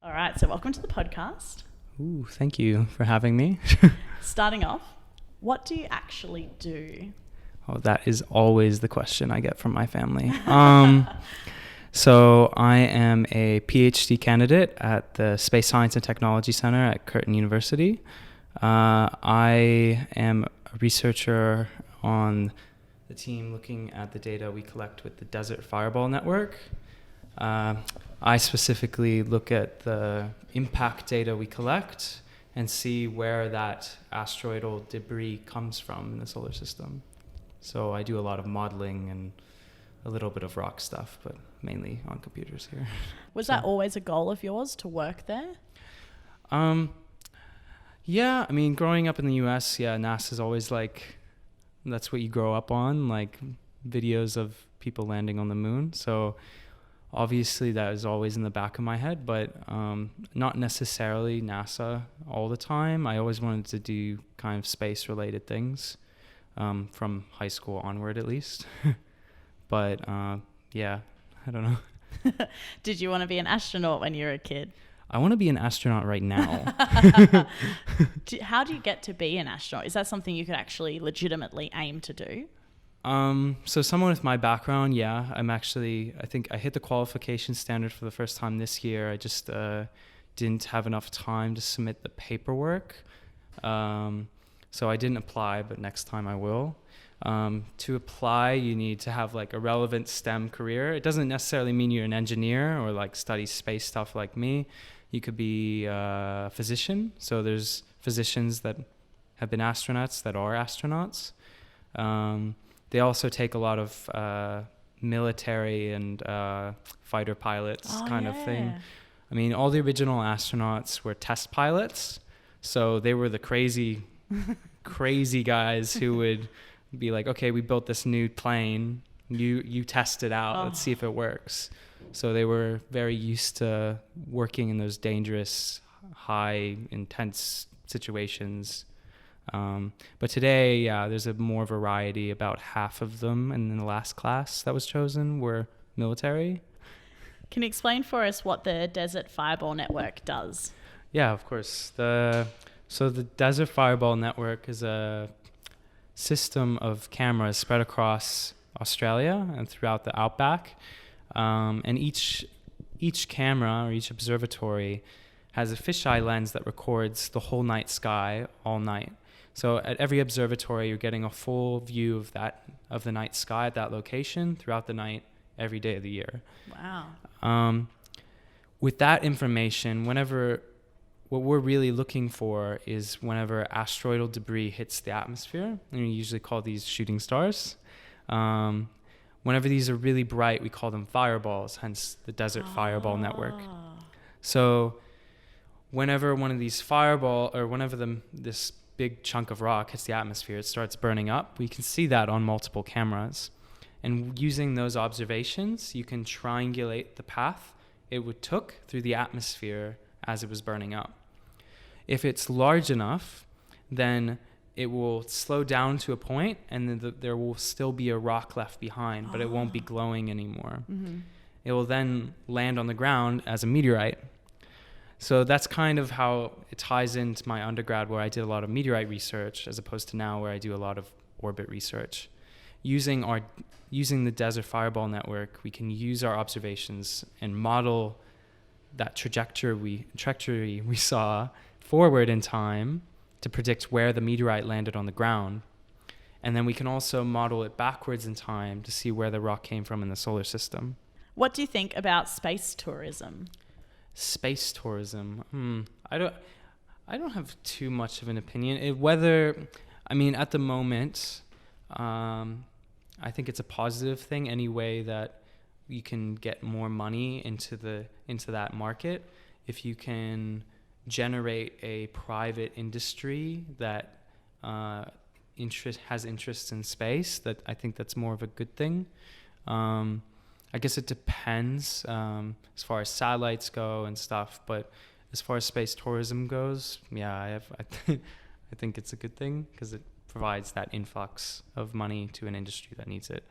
All right, so welcome to the podcast. Ooh, thank you for having me. Starting off, what do you actually do? Oh, that is always the question I get from my family. So I am a PhD candidate at the Space Science and Technology Center at Curtin University. I am a researcher on the team looking at the data we collect with the Desert Fireball Network. I specifically look at the impact data we collect and see where that asteroidal debris comes from in the solar system. So I do a lot of modeling and a little bit of rock stuff, but mainly on computers here. Was that always a goal of yours to work there? Yeah, I mean, growing up in the US, NASA's always that's what you grow up on, like videos of people landing on the moon. So obviously that is always in the back of my head, but not necessarily NASA all the time. I always wanted to do kind of space related things from high school onward at least. But yeah, I don't know. Did you want to be an astronaut when you were a kid? I want to be an astronaut right now. How do you get to be an astronaut? Is that something you could actually legitimately aim to do? So someone with my background, I think I hit the qualification standard for the first time this year. I just didn't have enough time to submit the paperwork. So I didn't apply, but next time I will. To apply, you need to have like a relevant STEM career. It doesn't necessarily mean you're an engineer or like study space stuff like me. You could be a physician. So there's physicians that have been astronauts that are astronauts. They also take a lot of military and fighter pilots of thing. I mean, all the original astronauts were test pilots. So they were the crazy guys who would be like, okay, we built this new plane. You test it out. Let's see if it works. So they were very used to working in those dangerous, high, intense situations. But today, there's a more variety. About half of them in the last class that was chosen were military. Can you explain for us what the Desert Fireball Network does? Yeah, of course. So the Desert Fireball Network is a system of cameras spread across Australia and throughout the outback. And each camera or each observatory has a fisheye lens that records the whole night sky all night. So at every observatory, you're getting a full view of the night sky at that location throughout the night, every day of the year. Wow. With that information, what we're really looking for is whenever asteroidal debris hits the atmosphere, and we usually call these shooting stars. Whenever these are really bright, we call them fireballs, hence the Desert Fireball Network. So whenever one of these this big chunk of rock hits the atmosphere, it starts burning up. We can see that on multiple cameras. And using those observations, you can triangulate the path it took through the atmosphere as it was burning up. If it's large enough, then it will slow down to a point, and then there will still be a rock left behind, but it won't be glowing anymore. Mm-hmm. It will then land on the ground as a meteorite. So that's kind of how it ties into my undergrad, where I did a lot of meteorite research, as opposed to now where I do a lot of orbit research. Using the Desert Fireball Network, we can use our observations and model that trajectory we saw forward in time to predict where the meteorite landed on the ground. And then we can also model it backwards in time to see where the rock came from in the solar system. What do you think about space tourism? Space tourism. I don't have too much of an opinion. At the moment, I think it's a positive thing any way that you can get more money into that market. If you can generate a private industry that has interest in space, that I think that's more of a good thing. I guess it depends as far as satellites go and stuff, but as far as space tourism goes, I think it's a good thing because it provides that influx of money to an industry that needs it.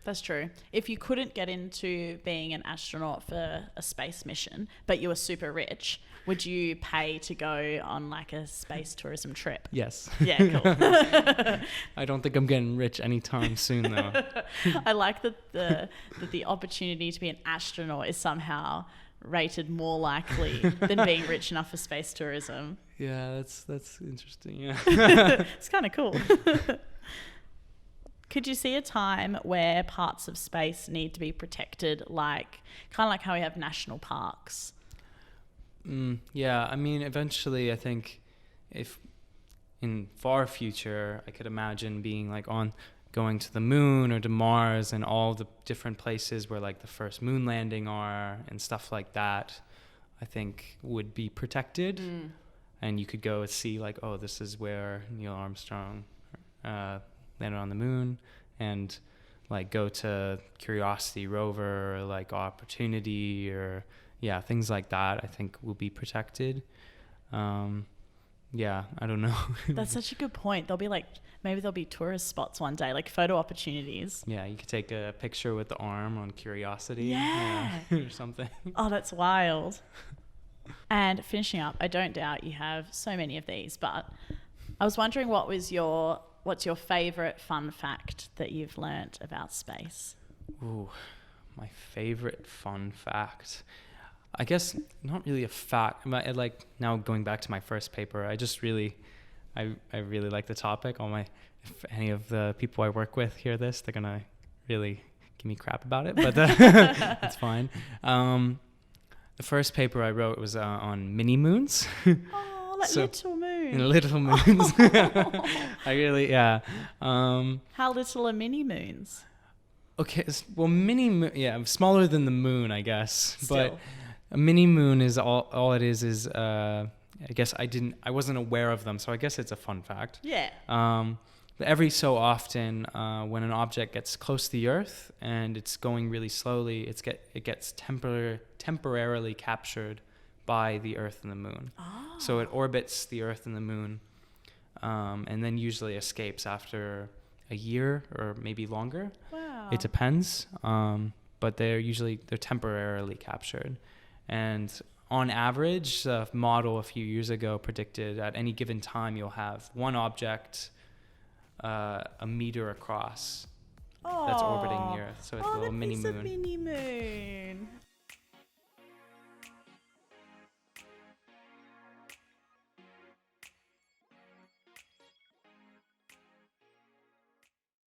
That's true. If you couldn't get into being an astronaut for a space mission, but you were super rich, would you pay to go on like a space tourism trip? Yes. Yeah, cool. I don't think I'm getting rich anytime soon, though. I like that the opportunity to be an astronaut is somehow rated more likely than being rich enough for space tourism. Yeah, that's interesting. Yeah. It's kind of cool. Could you see a time where parts of space need to be protected, like kind of like how we have national parks? Yeah, I mean, eventually, I think if in far future, I could imagine being like going to the moon or to Mars and all the different places where like the first moon landing are and stuff like that, I think would be protected. And you could go and see like, oh, this is where Neil Armstrong landed on the moon, and like go to Curiosity rover or like Opportunity or things like that I think will be protected. Yeah, I don't know. That's such a good point. Maybe there'll be tourist spots one day, like photo opportunities. Yeah, you could take a picture with the arm on Curiosity. Yeah. Or something. Oh, that's wild. And finishing up, I don't doubt you have so many of these, but I was wondering what's your favorite fun fact that you've learnt about space? Ooh, my favorite fun fact. I guess not really a fact. Like now going back to my first paper, I really like the topic. If any of the people I work with hear this, they're gonna really give me crap about it, but that's fine. The first paper I wrote was on mini moons. Oh, like little moons. Little moons. I really, yeah. How little are mini moons? Okay, well, smaller than the moon, I guess. Still. But a mini moon is all it is. I guess I wasn't aware of them, so I guess it's a fun fact. Yeah. But every so often, when an object gets close to the Earth and it's going really slowly, it gets temporarily captured by the Earth and the Moon. Oh. So it orbits the Earth and the Moon, and then usually escapes after a year or maybe longer. Wow. It depends, but they're temporarily captured. And on average, a model a few years ago predicted at any given time you'll have one object a meter across that's orbiting the Earth. So it's a little mini moon. A mini moon.